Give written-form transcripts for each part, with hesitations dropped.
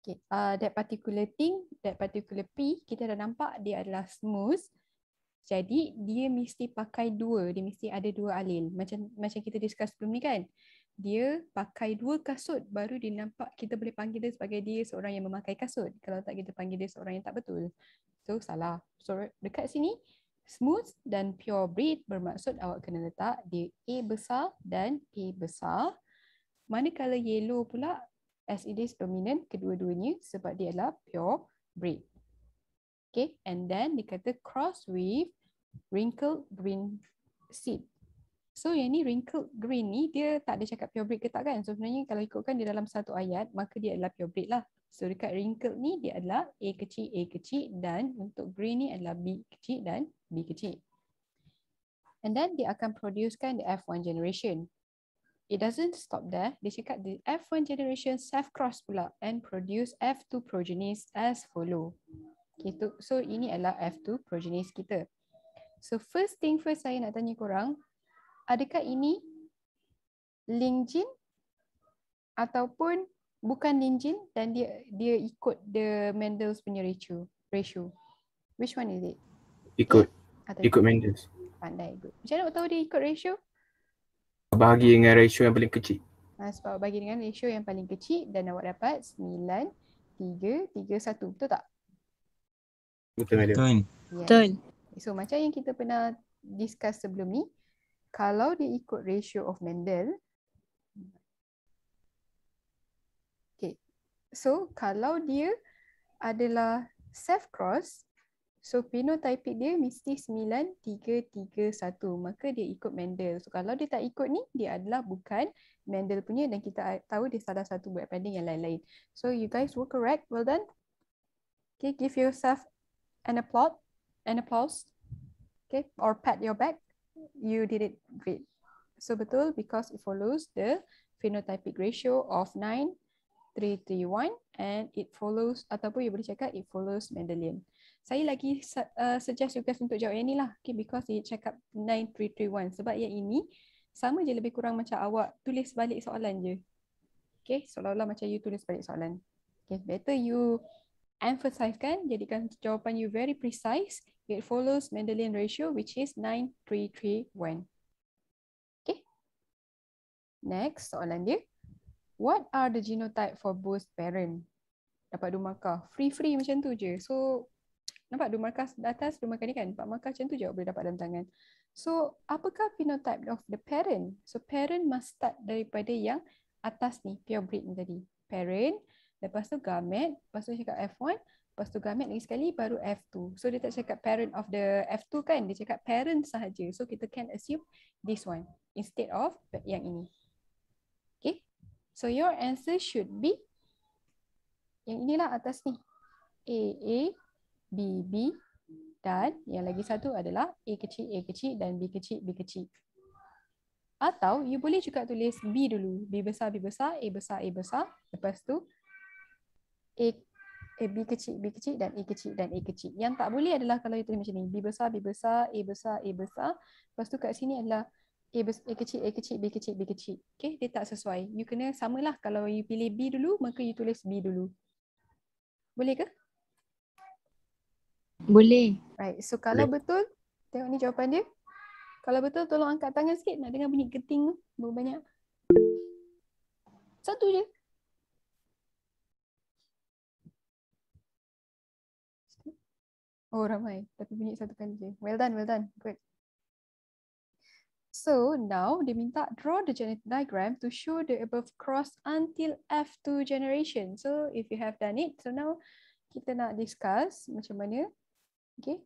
Okay. That particular thing, that particular P, kita dah nampak dia adalah smooth. Jadi dia mesti pakai dua, dia mesti ada dua alil. Macam kita discuss sebelum ni kan. Dia pakai dua kasut baru dia nampak kita boleh panggil dia sebagai dia seorang yang memakai kasut. Kalau tak kita panggil dia seorang yang tak betul. So salah. So dekat sini smooth dan pure breed bermaksud awak kena letak dia A besar dan A besar. Manakala yellow pula as it is dominant kedua-duanya sebab dia adalah pure breed. Okay, and then dikata cross with wrinkled green seed. So yang ni wrinkled green ni dia tak ada cakap pure breed ke tak kan? So sebenarnya kalau ikutkan dia dalam satu ayat maka dia adalah pure breed lah. So dekat wrinkled ni dia adalah A kecil dan untuk green ni adalah B kecil dan B kecil. And then dia akan producekan the F1 generation. It doesn't stop there. Dia cakap the F1 generation self-cross pula and produce F2 progenies as follow. Okay, so ini adalah F2 progenies kita. So first thing first saya nak tanya korang, adakah ini linked gene ataupun bukan linked gene dan dia ikut the Mendel's punya ratio? Which one is it? Ikut Mendel's. Pandai, good. Macam mana awak tahu dia ikut ratio? Bahagi dengan ratio yang paling kecil. Sebab bagi dengan ratio yang paling kecil dan awak dapat 9, 3, 3, 1. Betul tak? Betul, Madam. Yes. Betul. So macam yang kita pernah discuss sebelum ni, kalau dia ikut ratio of Mendel, okay. So kalau dia adalah self-cross, so phenotypic dia mesti 9, 3, 3, 1. Maka dia ikut Mendel. So kalau dia tak ikut ni, dia adalah bukan Mendel punya dan kita tahu dia salah satu buat banding yang lain-lain. So you guys were correct. Well done. Okay, give yourself an applause. Okay, or pat your back. You did it great. So betul because it follows the phenotypic ratio of 9, 3, 3, 1 and it follows ataupun you boleh cakap it follows Mendelian. Saya lagi suggest you guys untuk jawab yang ni lah. Okay, because it cakap 9, 3, 3, 1 sebab yang ini sama je lebih kurang macam awak tulis balik soalan je. Okay, seolah-olah macam you tulis balik soalan. Okay, better you emphasize kan, jadikan jawapan you very precise. It follows Mendelian ratio which is 9, 3, 3, 1. Okay. Next soalan dia. What are the genotype for both parent? Dapat 2 markah. Free macam tu je. So nampak 2 markah atas, 2 markah ni kan. 4 markah macam tu je boleh dapat dalam tangan. So apakah phenotype of the parent? So parent must start daripada yang atas ni, pure breed ni tadi. Parent, lepas tu gamete, lepas tu cakap F1, lepas tu gamete lagi sekali baru F2. So dia tak cakap parent of the F2 kan, dia cakap parent sahaja. So kita can assume this one instead of yang ini. Okay. So your answer should be yang inilah atas ni. A, B, B dan yang lagi satu adalah A kecil dan B kecil. Atau you boleh juga tulis B dulu. B besar, A besar. Lepas tu B kecil dan A kecil. Yang tak boleh adalah kalau you tulis macam ni. B besar, A besar. Lepas tu kat sini adalah A kecil, B kecil. Okay, dia tak sesuai. You kena samalah. Kalau you pilih B dulu, maka you tulis B dulu. Boleh ke? Boleh. Right, so kalau betul, tengok ni jawapan dia. Kalau betul, tolong angkat tangan sikit. Nak dengar bunyi keting tu. Banyak. Satu je. Oh, ramai. Tapi bunyi satu kali je. Well done. Good. So, now dia minta draw the genetic diagram to show the above cross until F2 generation. So, if you have done it, so now kita nak discuss macam mana. Okay.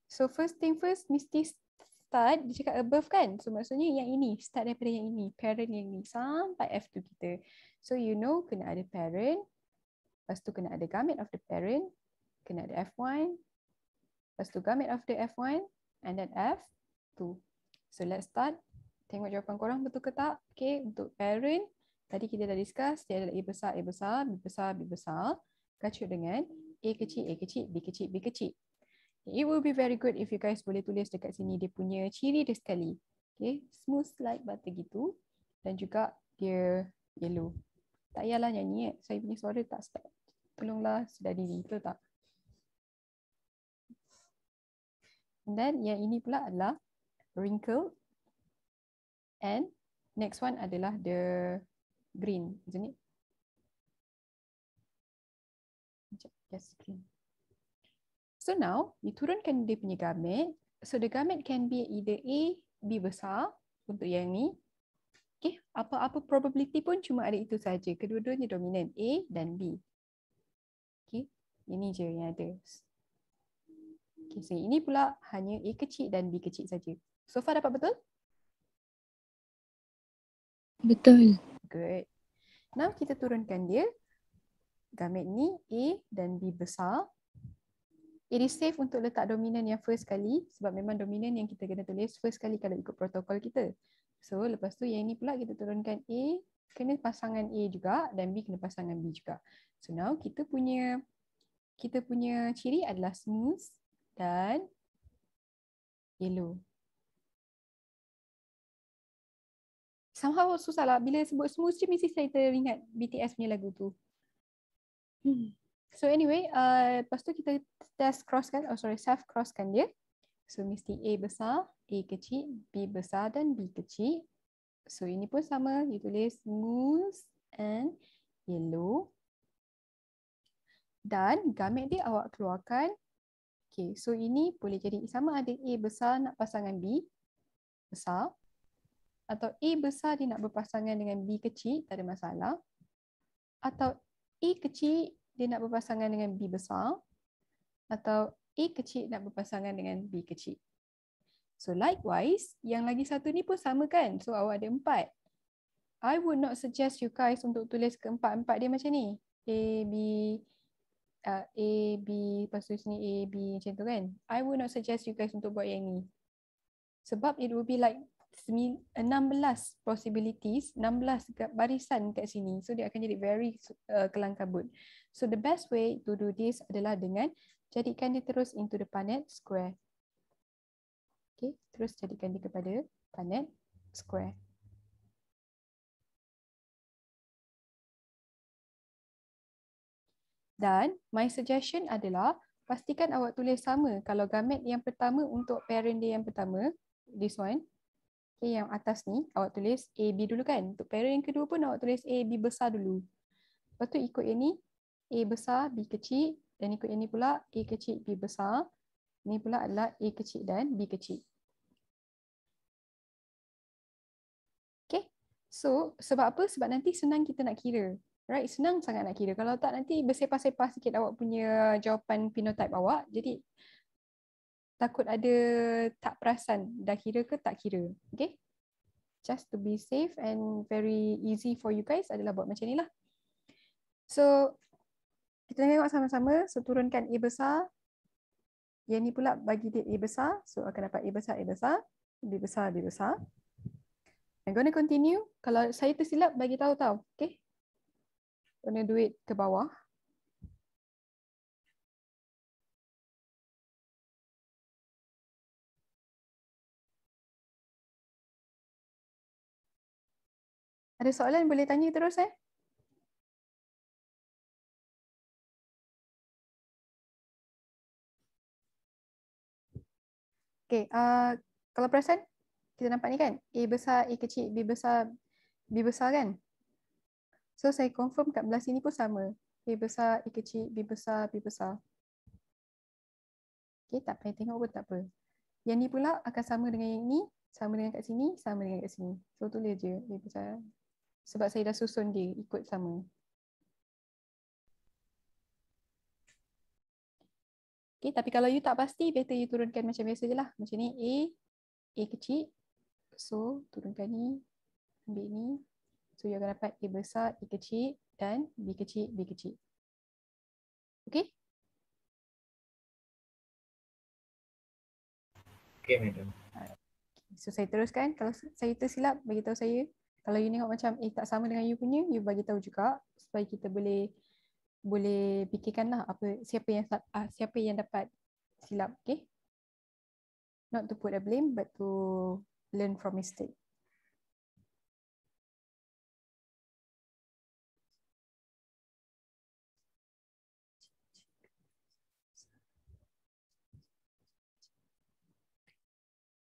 So, first thing first, mesti start, dia cakap above kan? So, maksudnya yang ini, start daripada yang ini, parent yang ini, sampai F2 kita. So, you know, kena ada parent, lepas tu kena ada gamete of the parent, kena ada F1, lepas tu gamete of the F1, and then F2. So, let's start. Tengok jawapan korang betul ke tak? Okay, untuk parent, tadi kita dah discuss, dia adalah A besar, B besar. Kacut dengan A kecil, B kecil. It will be very good if you guys boleh tulis dekat sini dia punya ciri dia sekali. Okay, smooth like butter gitu. Dan juga dia yellow. Tak payahlah nyanyi saya punya suara tak start. tolonglah sedar diri, betul tak? Dan yang ini pula adalah wrinkle, and next one adalah the green, isn't it? Just green. So now, you turunkan dia punya gamet. So the gamet can be either A, B besar untuk yang ni. Okay, apa-apa probability pun cuma ada itu saja. Kedua-duanya dominan, A dan B. Okay, ini je yang ada. Okay, so ini pula hanya A kecil dan B kecil saja. So far dapat betul? Betul. Good. Now kita turunkan dia. Gamet ni A dan B besar. It is safe untuk letak dominan yang first kali sebab memang dominan yang kita kena tulis first kali kalau ikut protokol kita. So lepas tu yang ni pula kita turunkan A kena pasangan A juga dan B kena pasangan B juga. So now kita punya ciri adalah smooth dan yellow. Somehow susah lah bila sebut smooth je mesti saya teringat BTS punya lagu tu. So anyway, lepas tu kita self crosskan dia. So mesti A besar, A kecil, B besar dan B kecil. So ini pun sama, you tulis smooth and yellow. Dan gamet dia awak keluarkan. Okay, so ini boleh jadi sama ada A besar nak pasangan B besar. Atau A besar dia nak berpasangan dengan B kecil, tak ada masalah. Atau A kecil dia nak berpasangan dengan B besar. Atau A kecil nak berpasangan dengan B kecil. So likewise, yang lagi satu ni pun sama kan? So awak ada 4. I would not suggest you guys untuk tulis keempat-empat dia macam ni. A, B, lepas tu sini A, B macam tu kan? I would not suggest you guys untuk buat yang ni. Sebab it will be like 16 possibilities, 16 barisan kat sini. So dia akan jadi very kelang kabut. So the best way to do this adalah dengan jadikan dia terus into the Punnett square. Okay, terus jadikan dia kepada Punnett square. Dan my suggestion adalah pastikan awak tulis sama. Kalau gamet yang pertama untuk parent dia yang pertama, this one. Okay, yang atas ni awak tulis A, B dulu kan. Untuk parent yang kedua pun awak tulis A, B besar dulu. Lepas tu ikut yang ni, A besar, B kecil. Dan ikut yang ni pula A kecil, B besar. Ni pula adalah A kecil dan B kecil. Okay, so sebab apa? Sebab nanti senang kita nak kira. Right, senang sangat nak kira. Kalau tak nanti bersepah-sepah sikit awak punya jawapan phenotype awak. Jadi takut ada tak perasan dah kira ke tak kira. Okay, just to be safe and very easy for you guys adalah buat macam ni lah. So kita tengok sama-sama. So turunkan A besar. Yang ni pula bagi dia A besar. So akan dapat A besar, A besar. B besar, B besar. I'm going to continue. Kalau saya tersilap bagi tahu tau. Okay. Gonna do it ke bawah. Ada soalan boleh tanya terus Okay, kalau perasan kita nampak ni kan A besar, A kecil, B besar, B besar kan. So saya confirm kat belah sini pun sama. A besar, A kecil, B besar, B besar. Okay, tak payah tengok pun tak apa. Yang ni pula akan sama dengan yang ni, sama dengan kat sini, sama dengan kat sini. So tulis je A besar. Sebab saya dah susun dia ikut sama. Okay, tapi kalau you tak pasti, better you turunkan macam biasa je lah. Macam ni A kecil. So turunkan ni, ambil ni. So you akan dapat A besar, A kecil dan B kecil, B kecil. Okay? Okay, madam. So saya teruskan. Kalau saya tersilap, bagi tahu saya. Kalau you tengok macam tak sama dengan you punya, you bagi tahu juga supaya kita boleh fikirkanlah siapa yang dapat silap, okay? Not to put a blame but to learn from mistake.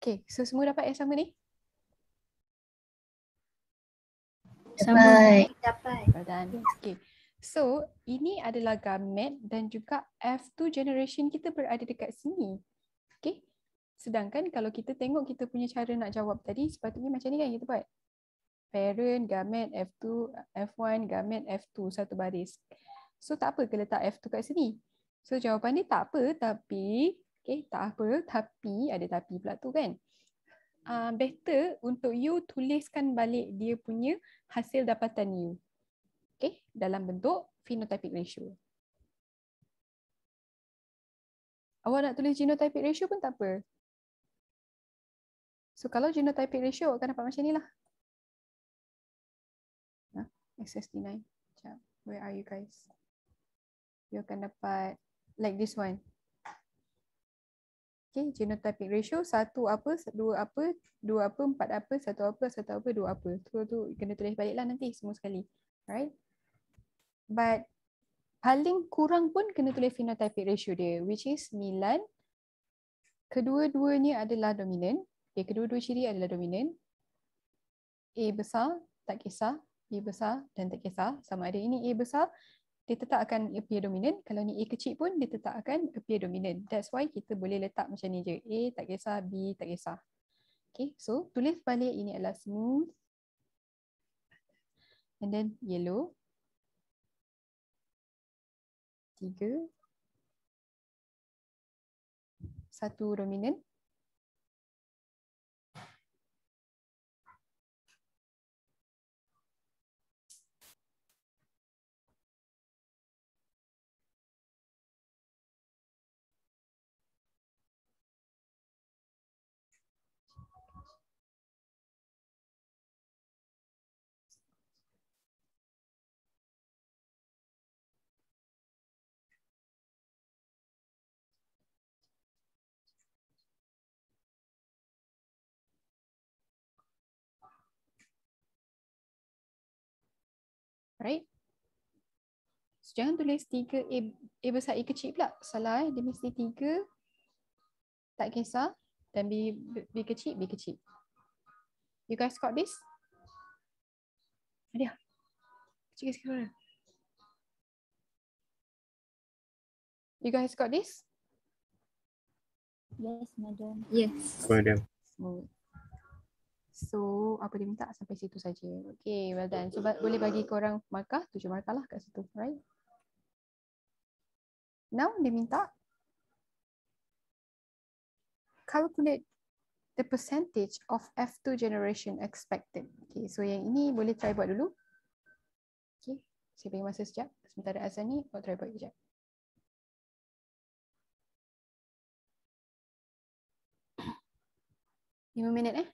Okay, so semua dapat yang sama ni? Dapat. Well done. Okay. So, ini adalah gamet dan juga F2 generation kita berada dekat sini. Okay. Sedangkan kalau kita tengok kita punya cara nak jawab tadi, sepatutnya macam ni kan kita buat. Parent, gamet, F2, F1, gamet, F2, satu baris. So, tak apa ke letak F2 kat sini? So, jawapan dia tak apa tapi, okay, tak apa tapi, ada tapi pula tu kan. Better untuk you tuliskan balik dia punya hasil dapatan you. Okay, dalam bentuk phenotypic ratio. Awak nak tulis genotypic ratio pun tak apa. So kalau genotypic ratio awak akan dapat macam ni lah. XSD9. Sekejap. Where are you guys? You akan dapat like this one. Okay, genotypic ratio 1 apa, 2 apa, 2 apa, 4 apa, 1 apa, 1 apa, 2 apa. Tu kena tulis balik lah nanti semua sekali. Right? But paling kurang pun kena tulis phenotypic ratio dia, which is 9. Kedua-duanya adalah dominan. Okay, kedua-dua ciri adalah dominan. A besar, tak kisah. B besar dan tak kisah. Sama ada ini A besar, dia tetap akan appear dominant. Kalau ni A kecil pun, dia tetap akan appear dominant. That's why kita boleh letak macam ni je. A tak kisah, B tak kisah. Okay, so tulis balik ini adalah smooth. And then yellow. 3. 1 dominant. Right? So, jangan tulis 3 A besar A kecil pula. Salah dia mesti 3 tak kisah dan B kecil B kecil. You guys got this? Ada. Kecil sikit. You guys got this? Yes, madam. Yes. Madam. So, apa dia minta sampai situ saja. Okay, well done. So, boleh bagi korang markah, 7 markah lah kat situ, right? Now, dia minta calculate the percentage of F2 generation expected. Okay, so yang ini boleh try buat dulu. Okay, saya bagi masa sekejap. Sementara azan ni, awak try buat sekejap. 5 minit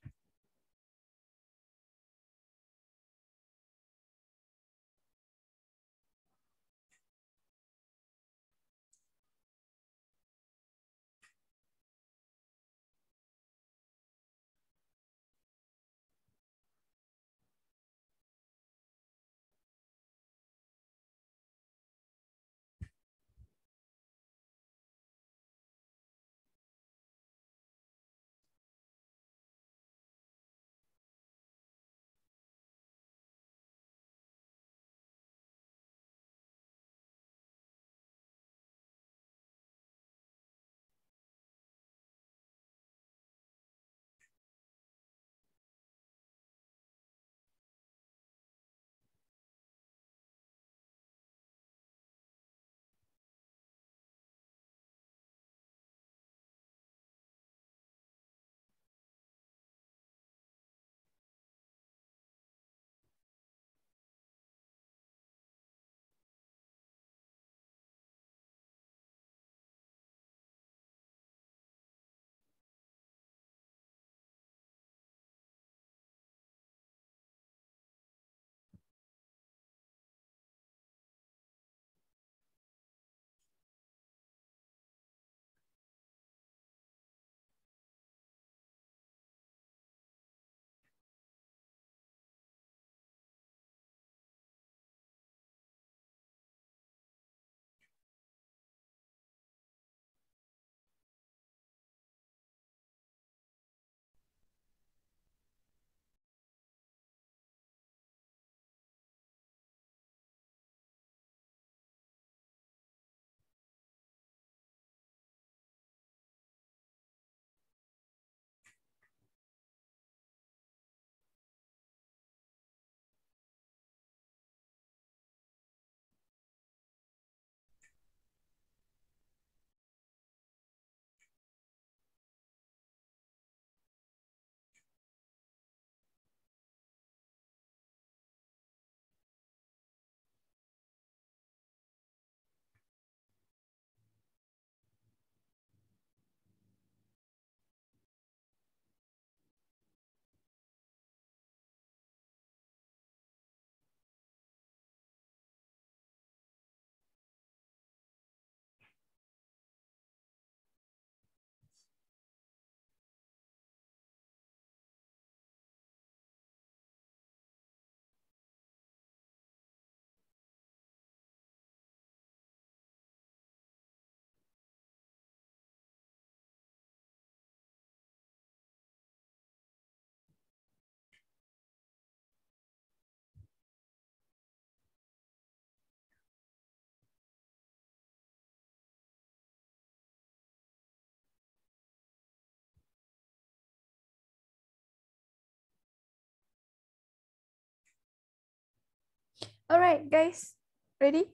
Alright guys, ready?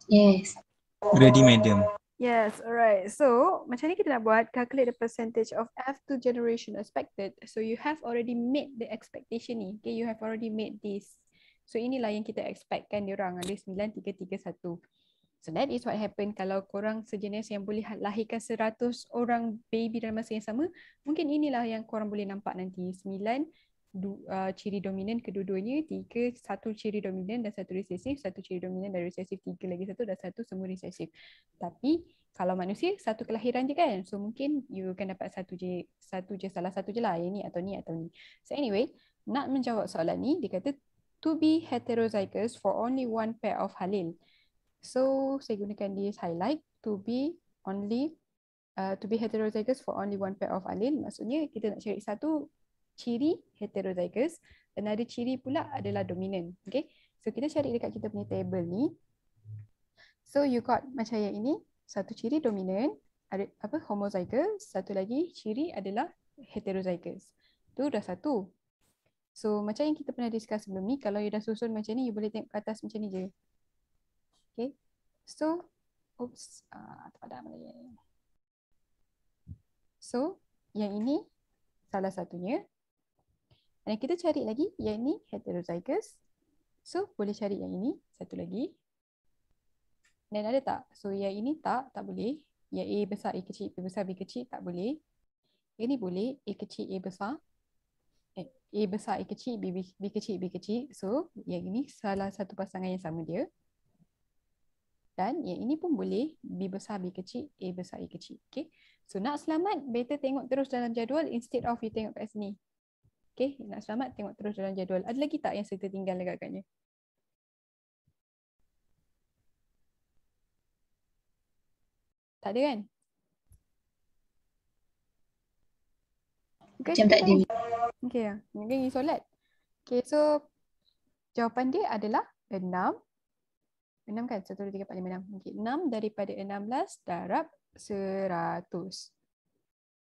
Yes. Ready, madam. Yes, alright. So, macam ni kita nak buat calculate the percentage of F2 generation expected. So, you have already made the expectation ni. Okay, you have already made this. So, inilah yang kita expect kan diorang ada 9331. So, that is what happen kalau korang sejenis yang boleh lahirkan 100 orang baby dalam masa yang sama. Mungkin inilah yang korang boleh nampak nanti. 9 ciri dominan kedua-duanya, 3 satu ciri dominan dan satu resesif, satu ciri dominan dan resesif, 3 lagi satu dan satu semua resesif. Tapi kalau manusia satu kelahiran je kan, so mungkin you akan dapat satu je salah satu je lah, yang ni atau ni atau ni. So anyway, nak menjawab soalan ni, dia kata to be heterozygous for only one pair of halil. So saya gunakan this highlight to be heterozygous for only one pair of allele. Maksudnya kita nak cari satu ciri heterozygous dan ada ciri pula adalah dominan. Okay. So kita cari dekat kita punya table ni. So you got macam yang ini, satu ciri dominan, ada apa homozygous, satu lagi ciri adalah heterozygous. Tu dah satu. So macam yang kita pernah discuss sebelum ni, kalau you dah susun macam ni, you boleh tengok ke atas macam ni je. Okay. So, terpadam lagi. So, yang ini salah satunya. Dan kita cari lagi, yang ini heterozygous. So, boleh cari yang ini, satu lagi. Dan ada tak? So, yang ini tak boleh. Yang A besar, A kecil, B besar, B kecil, tak boleh. Yang ini boleh, A kecil, A besar. A besar, A kecil, B kecil, B kecil. So, yang ini salah satu pasangan yang sama dia. Dan yang ini pun boleh, B besar, B kecil, A besar, A kecil. Okay. So, nak selamat, better tengok terus dalam jadual instead of you tengok kat sini. Okay, nak selamat tengok terus dalam jadual. Ada lagi tak yang saya tertinggal agak-agaknya? Tak ada kan? Macam tak ada. Okay, mungkin you solat. Okay, so jawapan dia adalah 6. 6 kan? 1, 2, 3, 4, 5, 6. Okay, 6 daripada 16 darab 100.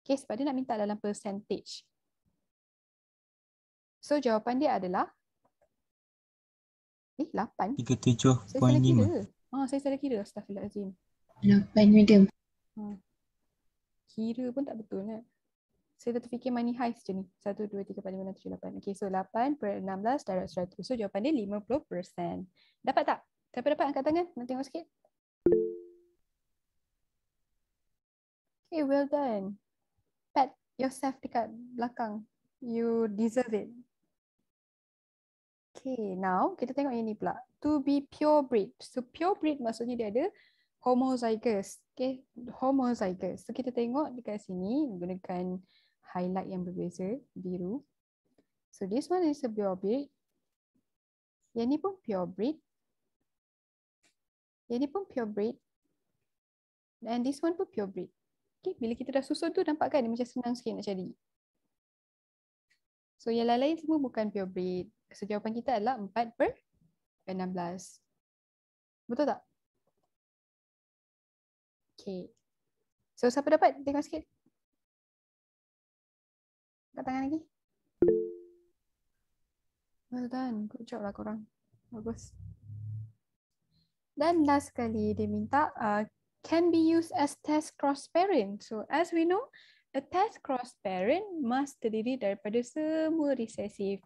Okay, sebab dia nak minta dalam percentage. So jawapan dia adalah 8. 37.5. Saya salah kira. Saya salah kira. Astaghfirullahaladzim. 8 madam. Kira pun tak betul kan? Saya dah terfikir money heist je ni. 1, 2, 3, 4, 5, 6, 7, 8. Okay, so 8 per 16 darab 100. So jawapan dia 50%. Dapat tak? Siapa dapat angkat tangan? Nak tengok sikit. Okay, well done. Pat yourself dekat belakang. You deserve it. Okay, now kita tengok yang ni pula. To be pure breed. So pure breed maksudnya dia ada homozygous. Okay, homozygous. So kita tengok dekat sini menggunakan highlight yang berbeza, biru. So this one is a pure breed. Yang ni pun pure breed. Yang ni pun pure breed. And this one pun pure breed. Okay, bila kita dah susun tu nampak kan dia macam senang sikit nak cari. So yang lain-lain semua bukan pure breed. So jawapan kita adalah 4 per 16. Betul tak? Okay. So siapa dapat? Tengok sikit. Angkat tangan lagi. Well done. Good job lah korang. Bagus. Dan last sekali dia minta can be used as test cross parent. So as we know, a test cross parent must terdiri daripada semua resesif.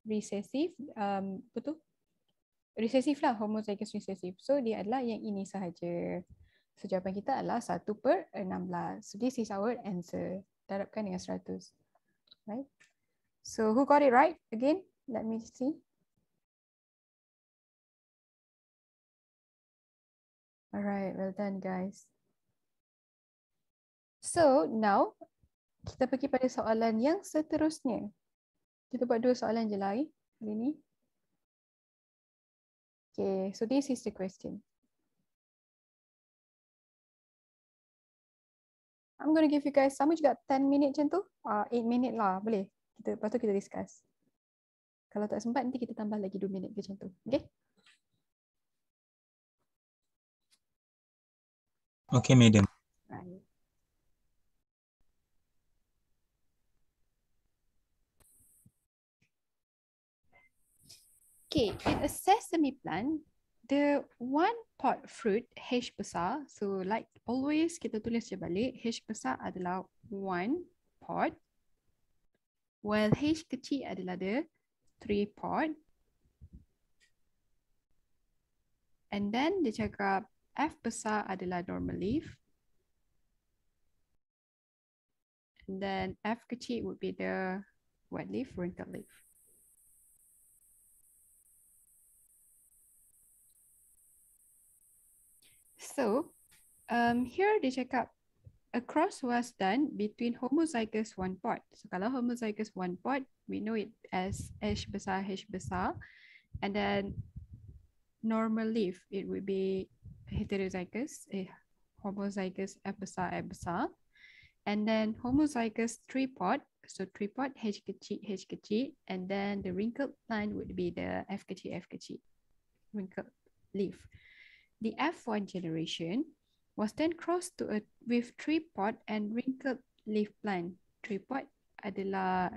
Betul? Resesif lah, homozygous resesif. So dia adalah yang ini sahaja. So jawapan kita adalah 1 per 16. So this is our answer. Darabkan dengan 100. Right? So who got it right? Again, let me see. Alright, well done guys. So now kita pergi pada soalan yang seterusnya. Kita buat 2 soalan je lah kali ni. Okay, so this is the question. I'm going to give you guys sama juga 10 minit macam tu. 8 minit lah, boleh. Lepas tu kita discuss. Kalau tak sempat nanti kita tambah lagi 2 minit macam tu. Okay? Okay, madam. Right. Okay, in a sesame plant, the one pod fruit H besar, so like always kita tulis je balik, H besar adalah one pod, while H kecil adalah the 3 pod. And then dia cakap F besar adalah normal leaf. And then F kecil would be the wet leaf, wrinkled leaf. So, here dia cakap a cross was done between homozygous one pod. So, kalau homozygous one pod, we know it as H besar, and then normal leaf, it would be heterozygous, homozygous F besar. And then homozygous tripod, so tripod H kecil, and then the wrinkled line would be the F kecil, wrinkled leaf. The F1 generation was then crossed with tripod and wrinkled leaf plant. Tripod adalah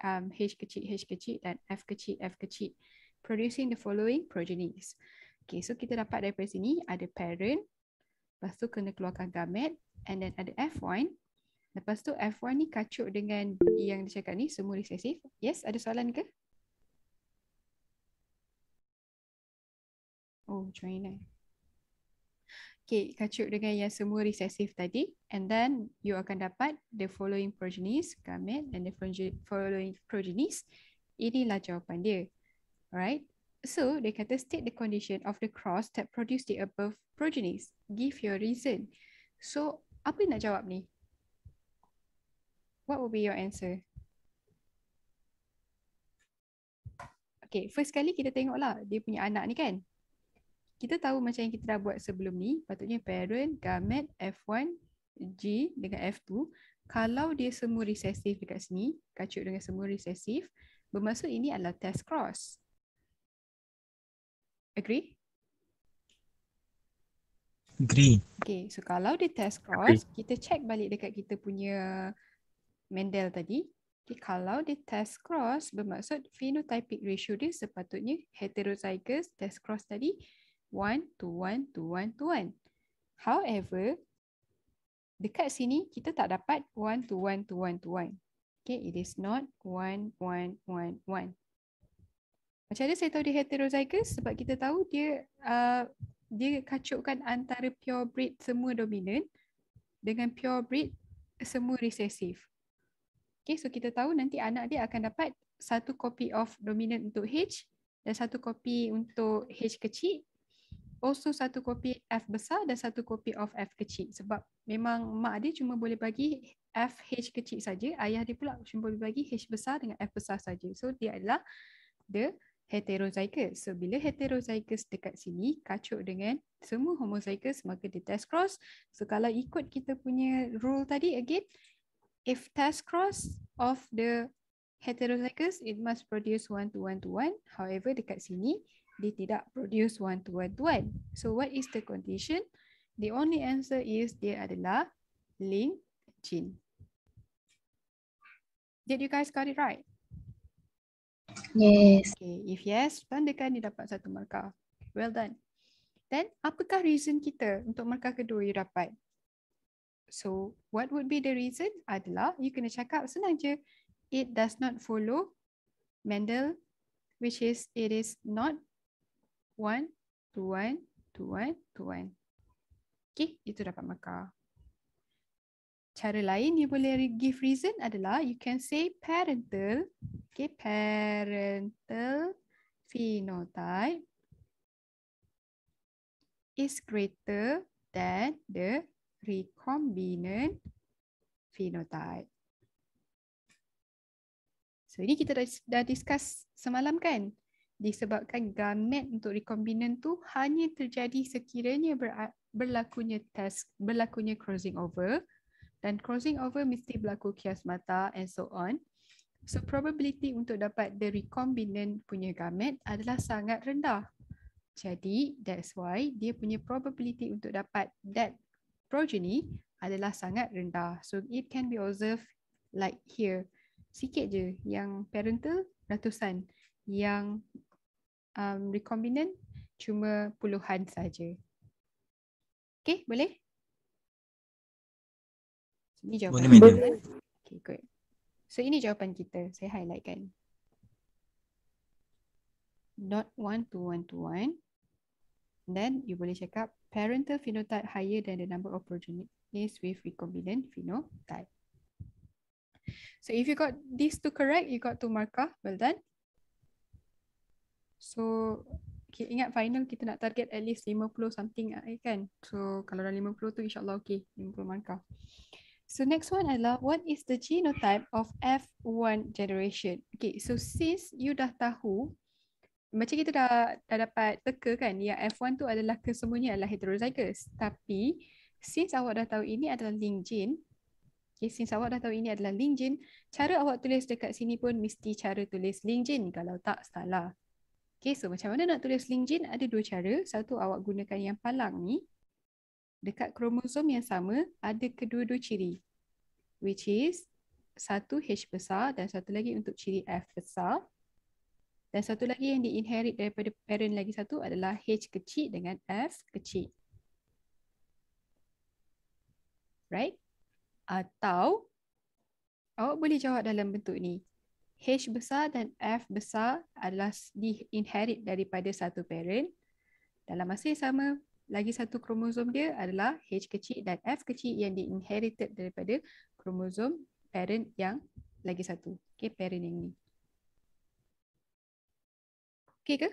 H kecil dan F kecil, producing the following progenies. Okay, so kita dapat daripada sini ada parent, lepas tu kena keluarkan gamet, and then ada F1. Lepas tu F1 ni kacuk dengan yang dia cakap ni, semua resesif. Yes, ada soalan ke? Oh, join eh. Okay, kacuk dengan yang semua resesif tadi, and then you akan dapat the following progenies, gamet, and the following progenies. Inilah jawapan dia. Alright. So, dia kata state the condition of the cross that produce the above progenies. Give your reason. So, apa nak jawab ni? What will be your answer? Okay, first kali kita tengoklah dia punya anak ni kan. Kita tahu macam yang kita dah buat sebelum ni, patutnya parent, gamet, F1, G dengan F2. Kalau dia semua resesif dekat sini, kacuk dengan semua resesif, bermaksud ini adalah test cross. Agree? Agree. Okay, so kalau dia test cross, kita check balik dekat kita punya Mendel tadi. Okay, kalau dia test cross, bermaksud phenotypic ratio dia sepatutnya heterozygous test cross tadi 1 to 1 to 1 to 1. However, dekat sini kita tak dapat 1 to 1 to 1 to 1. Okay, it is not 1, 1, 1, 1. Macam mana saya tahu dia heterozygous? Sebab kita tahu dia kacukkan antara pure breed semua dominant dengan pure breed semua resesif. Okay, so kita tahu nanti anak dia akan dapat satu copy of dominant untuk H dan satu copy untuk H kecil. Also satu copy F besar dan satu copy of F kecil. Sebab memang mak dia cuma boleh bagi F H kecil saja, ayah dia pula cuma boleh bagi H besar dengan F besar saja. So dia adalah the heterozygous. So bila heterozygous dekat sini kacuk dengan semua homozygous, maka dia test cross. So kalau ikut kita punya rule tadi again, if test cross of the heterozygous, it must produce 1 to 1 to 1. However, dekat sini, dia tidak produce 1 to 1 to 1. So, what is the condition? The only answer is dia adalah linked gene. Did you guys got it right? Yes. Okay, if yes, tandakan dia dapat 1 markah. Well done. Then, apakah reason kita untuk markah kedua you dapat? So, what would be the reason? Adalah, you kena cakap senang je. It does not follow Mendel, which is, it is not 1 to 1 to 1 to 1. Okay, itu dapat markah. Cara lain you boleh give reason adalah, you can say parental, okay, parental phenotype is greater than the recombinant phenotype. So ini kita dah discuss semalam kan? Disebabkan gamet untuk recombinant tu hanya terjadi sekiranya berlakunya crossing over, dan crossing over mesti berlaku chiasmata and so on. So probability untuk dapat the recombinant punya gamet adalah sangat rendah. Jadi that's why dia punya probability untuk dapat that progeny adalah sangat rendah. So it can be observed like here. Sikit je yang parental ratusan, Yang recombinant cuma puluhan saja. Okay, boleh? Ini jawapan Boleh, madam. kita. Okay, good. So ini jawapan kita. Saya highlightkan. Not 1 to 1 to 1. Then you boleh cakap parental phenotype higher than the number of progenitors with recombinant phenotype. So if you got these two correct, you got 2 markah. Well done. So okay, ingat final kita nak target at least 50 something kan. So kalau dah 50 tu insyaAllah okay, 50 markah. So next one adalah what is the genotype of F1 generation? Okay, so since you dah tahu, macam kita dah dapat teka kan, yang F1 tu adalah kesemuanya adalah heterozygous. Tapi since awak dah tahu ini adalah link gene, okay, since awak dah tahu ini adalah link gene, cara awak tulis dekat sini pun mesti cara tulis link gene kalau tak salah. Okay, so macam mana nak tulis link gene? Ada 2 cara. Satu, awak gunakan yang palang ni. Dekat kromosom yang sama, ada kedua-dua ciri. Which is, satu H besar dan satu lagi untuk ciri F besar. Dan satu lagi yang di-inherit daripada parent lagi satu adalah H kecil dengan F kecil. Right? Atau, awak boleh jawab dalam bentuk ni. H besar dan F besar adalah di-inherit daripada satu parent. Dalam masa yang sama, lagi satu kromosom dia adalah H kecil dan F kecil yang di-inherited daripada kromosom parent yang lagi satu. Okay, parent yang ni. Okay ke?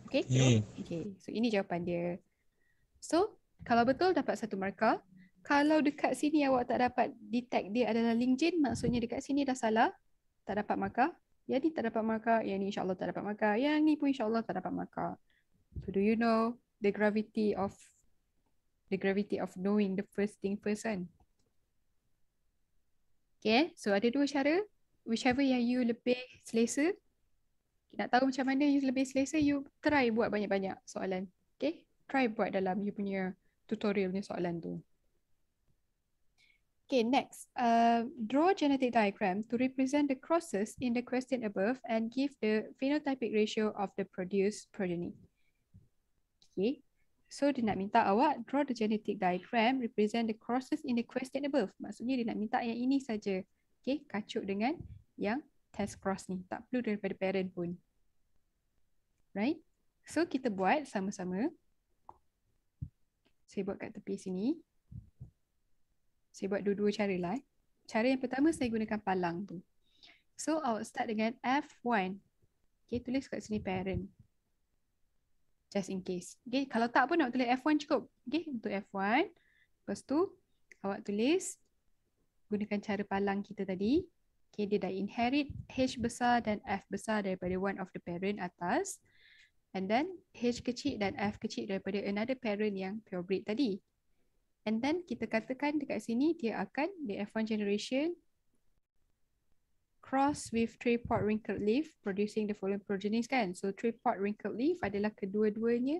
Okay? Okay. Okay, so ini jawapan dia. So, kalau betul dapat 1 markah. Kalau dekat sini awak tak dapat detect dia adalah link gene, maksudnya dekat sini dah salah, tak dapat markah. Yang ni tak dapat markah, yang ni insyaAllah tak dapat markah, yang ni pun insyaAllah tak dapat markah. So do you know the gravity of knowing the first thing first kan? Okay, so ada 2 cara. Whichever yang you lebih selesa, nak tahu macam mana you lebih selesa, you try buat banyak-banyak soalan. Okay, try buat dalam you punya tutorial punya soalan tu. Okay, next. Draw genetic diagram to represent the crosses in the question above and give the phenotypic ratio of the produced progeny. Okay, so dia nak minta awak draw the genetic diagram represent the crosses in the question above. Maksudnya dia nak minta yang ini saja. Okay, kacuk dengan yang test cross ni. Tak perlu daripada parent pun. Right? So kita buat sama-sama. Saya buat kat tepi sini. Saya buat dua-dua cara lah. Cara yang pertama saya gunakan palang tu. So awak start dengan F1. Okay, tulis kat sini parent. Just in case. Okay, kalau tak pun awak tulis F1 cukup. Okay, untuk F1. Lepas tu awak tulis gunakan cara palang kita tadi. Okay, dia dah inherit H besar dan F besar daripada one of the parent atas. And then H kecil dan F kecil daripada another parent yang purebred tadi. And then kita katakan dekat sini dia akan the F1 generation cross with tripod wrinkled leaf producing the following progenies kan. So tripod wrinkled leaf adalah kedua-dua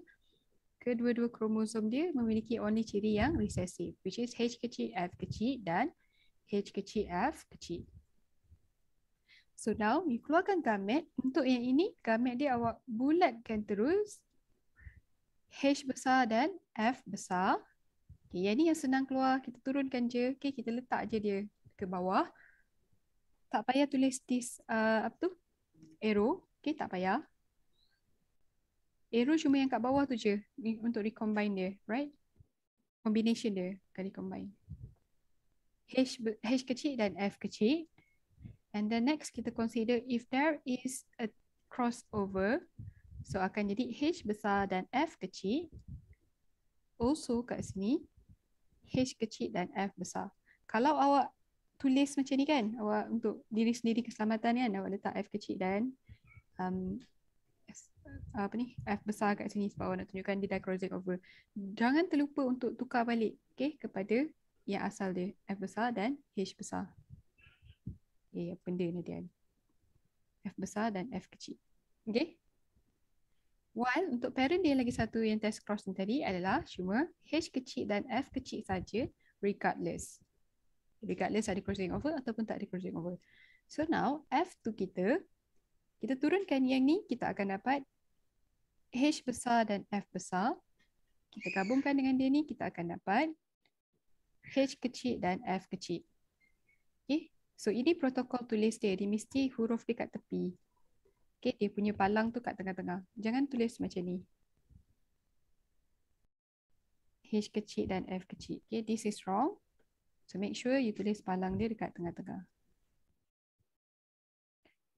kromosom dia memiliki only ciri yang recessive, which is H kecil F kecil dan H kecil F kecil. So now you keluarkan gamet. Untuk yang ini gamet dia awak bulatkan terus H besar dan F besar. Okay, yang ni yang senang keluar, kita turunkan je. Okay, kita letak je dia ke bawah. Tak payah tulis this arrow. Okay, tak payah. Arrow cuma yang kat bawah tu je untuk recombine dia, right? Combination dia akan recombine. H kecil dan F kecil. And then next kita consider if there is a crossover. So akan jadi H besar dan F kecil. Also kat sini H kecil dan F besar. Kalau awak tulis macam ni kan, awak untuk diri sendiri keselamatan kan, awak letak F kecil dan F besar kat sini sebab awak nak tunjukkan dia dah crossing over. Jangan terlupa untuk tukar balik kepada yang asal dia, F besar dan H besar. Benda ni dia. F besar dan F kecil. Okay. While untuk parent dia lagi satu yang test cross ni tadi adalah cuma H kecil dan F kecil saja regardless. regardless ada crossing over ataupun tak ada crossing over. So now F2 kita turunkan yang ni, kita akan dapat H besar dan F besar. Kita gabungkan dengan dia ni, kita akan dapat H kecil dan F kecil. Okay, so ini protokol tulis dia. Dia mesti huruf dia kat tepi. Okay, dia punya palang tu kat tengah-tengah. Jangan tulis macam ni. H kecil dan F kecil. Okay, this is wrong. So make sure you tulis palang dia dekat tengah-tengah.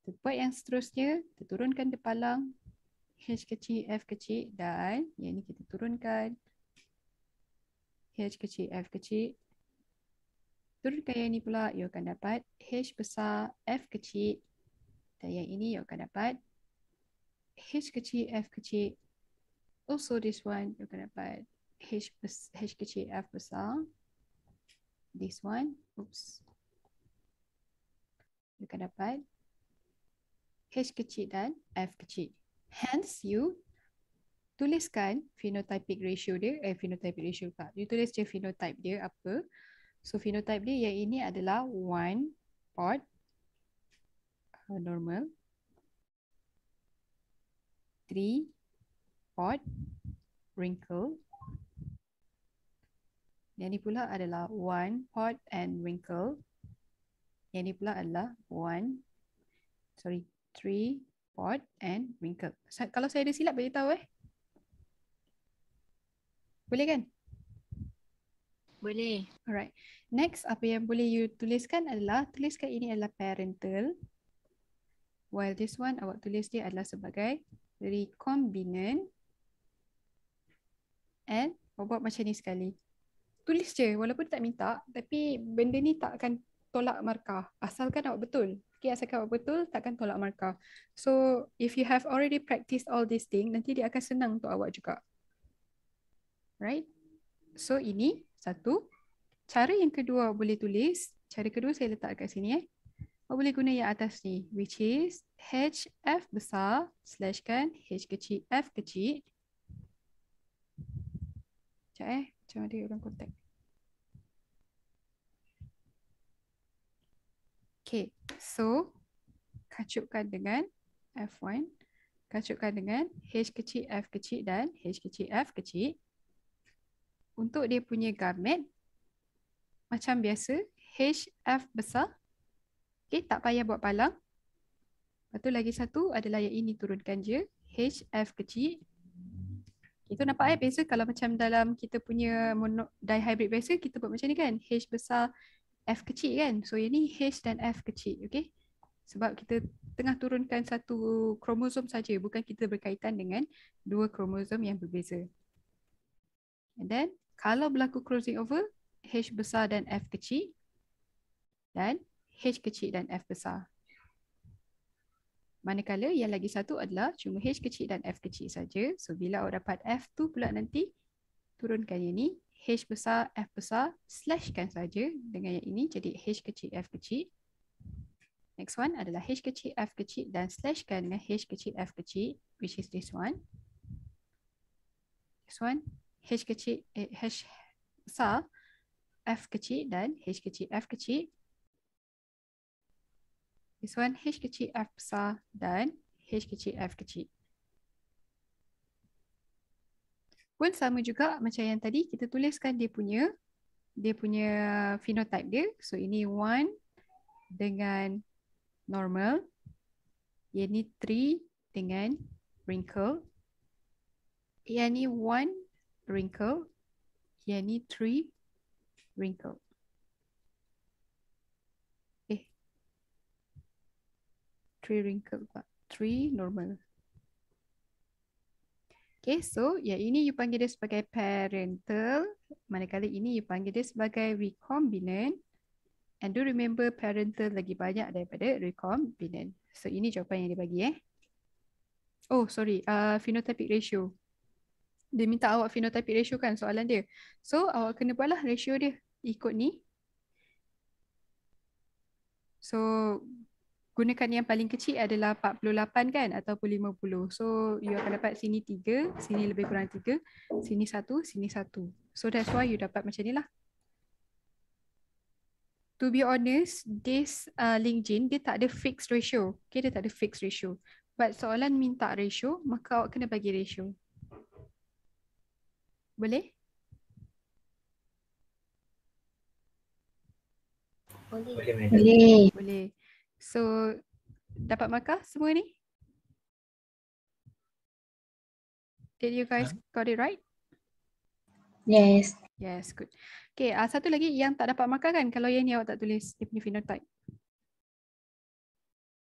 Kita buat yang seterusnya, kita turunkan dia palang. H kecil, F kecil dan yang ni kita turunkan. H kecil, F kecil. Turunkan yang ni pula, you akan dapat H besar, F kecil. Dan yang ini you akan dapat H kecil, F kecil. Also this one, you akan dapat H kecil, F besar. This one, oops. You akan dapat H kecil dan F kecil. Hence, you tuliskan phenotypic ratio dia, phenotypic ratio tak. You tulis je phenotype dia apa. So, phenotype dia yang ini adalah 1 pot normal, 3 pot wrinkle. Yang ni pula adalah 1 pot and wrinkle. Yang ni pula adalah 3 pot and wrinkle. Kalau saya ada silap, beritahu Boleh kan? Boleh. Alright. Next, apa yang boleh you tuliskan adalah, tuliskan ini adalah parental. While this one, awak tulis dia adalah sebagai recombinant. And, awak buat macam ni sekali. Tulis je, walaupun tak minta, tapi benda ni tak akan tolak markah. Asalkan awak betul. Okay, asalkan awak betul, takkan tolak markah. So, if you have already practiced all these things, nanti dia akan senang untuk awak juga. Right? So, ini satu. Cara yang kedua boleh tulis. Cara kedua saya letak kat sini. Awak boleh guna yang atas ni. Which is HF besar slashkan H kecil F kecil. Sekejap macam ada orang kontak. Okay. So, kacupkan dengan F1. Kacupkan dengan H kecil F kecil dan H kecil F kecil. Untuk dia punya gamet, macam biasa, HF besar. Okay, tak payah buat palang. Lepas tu lagi satu adalah yang ini, turunkan je. HF kecil. Itu nampak biasa kalau macam dalam kita punya dihybrid biasa, kita buat macam ni kan. H besar, F kecil kan. So yang ni H dan F kecil. Okay. Sebab kita tengah turunkan satu kromosom saja, bukan kita berkaitan dengan dua kromosom yang berbeza. And then, kalau berlaku crossing over, H besar dan F kecil dan H kecil dan F besar. Manakala yang lagi satu adalah cuma H kecil dan F kecil saja. So bila awak dapat F2 pula nanti, turunkan yang ni, H besar, F besar, slashkan saja dengan yang ini jadi H kecil, F kecil. Next one adalah H kecil, F kecil dan slashkan dengan H kecil, F kecil, which is this one. This one. H kecil, H besar, F kecil dan H kecil, F kecil. This one, H kecil, F besar dan H kecil, F kecil. Pun sama juga macam yang tadi, kita tuliskan dia punya phenotype dia. So ini 1 dengan normal. Yang ni 3 dengan wrinkle. Yang ni 1 wrinkle, yang ni 3 wrinkle. 3 wrinkle pula. 3 normal. Okay, so yang ini you panggil dia sebagai parental, manakala ini you panggil dia sebagai recombinant. And do remember parental lagi banyak daripada recombinant. So ini jawapan yang dia bagi Oh, sorry, phenotypic ratio. Dia minta awak phenotypic ratio kan soalan dia. So awak kena buatlah ratio dia ikut ni. So gunakan yang paling kecil adalah 48 kan ataupun 50. So you akan dapat sini 3, sini lebih kurang 3, sini 1, sini 1. So that's why you dapat macam ni lah. to be honest, this link gene dia tak ada fixed ratio. Okay, dia tak ada fixed ratio. But soalan minta ratio, maka awak kena bagi ratio. Boleh? Boleh. Boleh. So, dapat markah semua ni? Did you guys got it right? Yes. Yes, good. Okay, satu lagi yang tak dapat markah kan kalau yang ni awak tak tulis dia punya phenotype.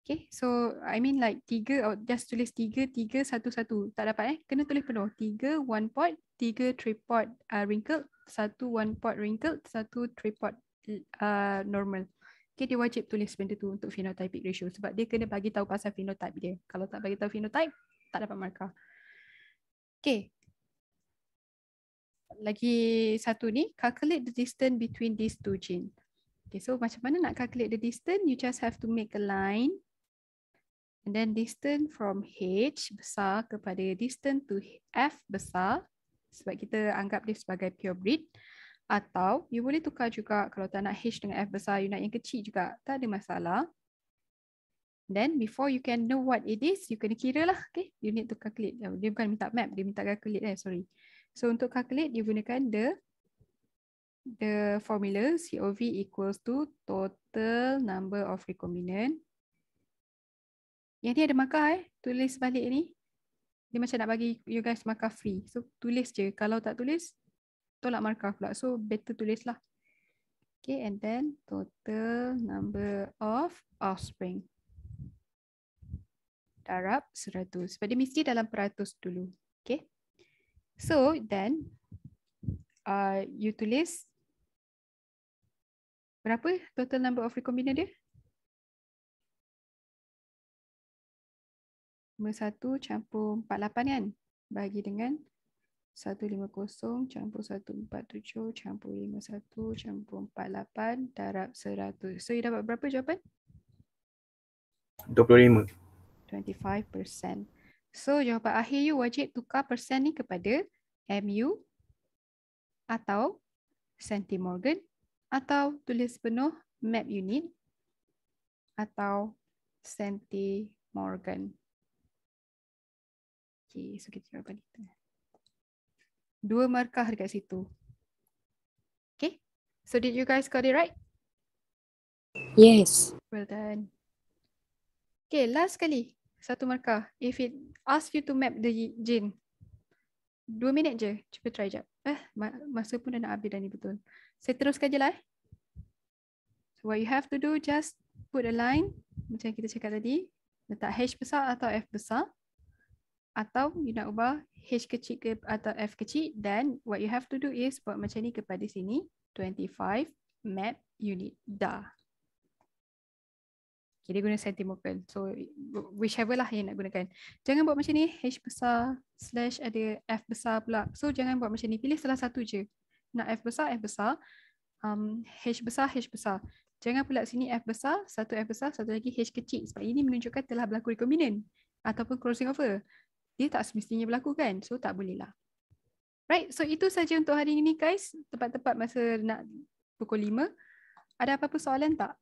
Okay, so I mean like 3, awak just tulis 3, 1, 1. Tak dapat kena tulis penuh. 3, 1 pot, 3 tripod wrinkled, 1 1 pot wrinkled, 1 tripod normal. Okay, dia wajib tulis benda tu untuk phenotypic ratio sebab dia kena bagi tahu pasal phenotype dia. Kalau tak bagi tahu phenotype, tak dapat markah. Okay. Lagi satu ni, calculate the distance between these two genes. Okay, so macam mana nak calculate the distance? You just have to make a line. And then distance from H besar kepada distance to F besar. Sebab kita anggap dia sebagai pure breed. Atau you boleh tukar juga kalau tak nak H dengan F besar, you nak yang kecil juga. Tak ada masalah. Then before you can know what it is, you kena kira lah. Okay? You need to calculate. Dia bukan minta map, dia minta calculate. Sorry. So untuk calculate, you gunakan the formula COV equals to total number of recombinant. Yang ni ada markah tulis balik ni. Dia macam nak bagi you guys markah free. So tulis je. Kalau tak tulis, tolak markah pula. So better tulis lah. Okay, and then total number of offspring. Darab 100. Sebab dia mesti dalam peratus dulu. Okay. So then you tulis berapa total number of recombinant dia? 51 campur 48 kan? Bagi dengan 150 campur 147 campur 51 campur 48 darab 100. So you dapat berapa jawapan? 25. 25%. So jawapan akhir you wajib tukar persen ni kepada MU atau centimorgan atau tulis penuh map unit atau centimorgan. Okay, so kita jawapan itu. 2 markah dekat situ. Okay, so did you guys got it right? Yes. Well done. Okay, last kali. 1 markah. If it asks you to map the gene. 2 minit je. Cuba try jap. Masa pun dah nak habis dah ni betul. Saya teruskan je lah. So what you have to do, just put a line. Macam kita cakap tadi. Letak H besar atau F besar. Atau you nak ubah H kecil ke atau F kecil. Dan what you have to do is buat macam ni kepada sini. 25 map unit. Dah. Okay, dia guna centimorgan. So whichever lah yang nak gunakan. Jangan buat macam ni. H besar / ada F besar pula. So jangan buat macam ni. Pilih salah satu je. Nak F besar, F besar. H besar, H besar. Jangan pula sini F besar, satu F besar, satu lagi H kecil. Sebab ini menunjukkan telah berlaku recombinant. Ataupun crossing over. Dia tak semestinya berlaku kan. So tak boleh lah. Right. So itu saja untuk hari ini guys. Tepat-tepat masa nak pukul 5. Ada apa-apa soalan tak?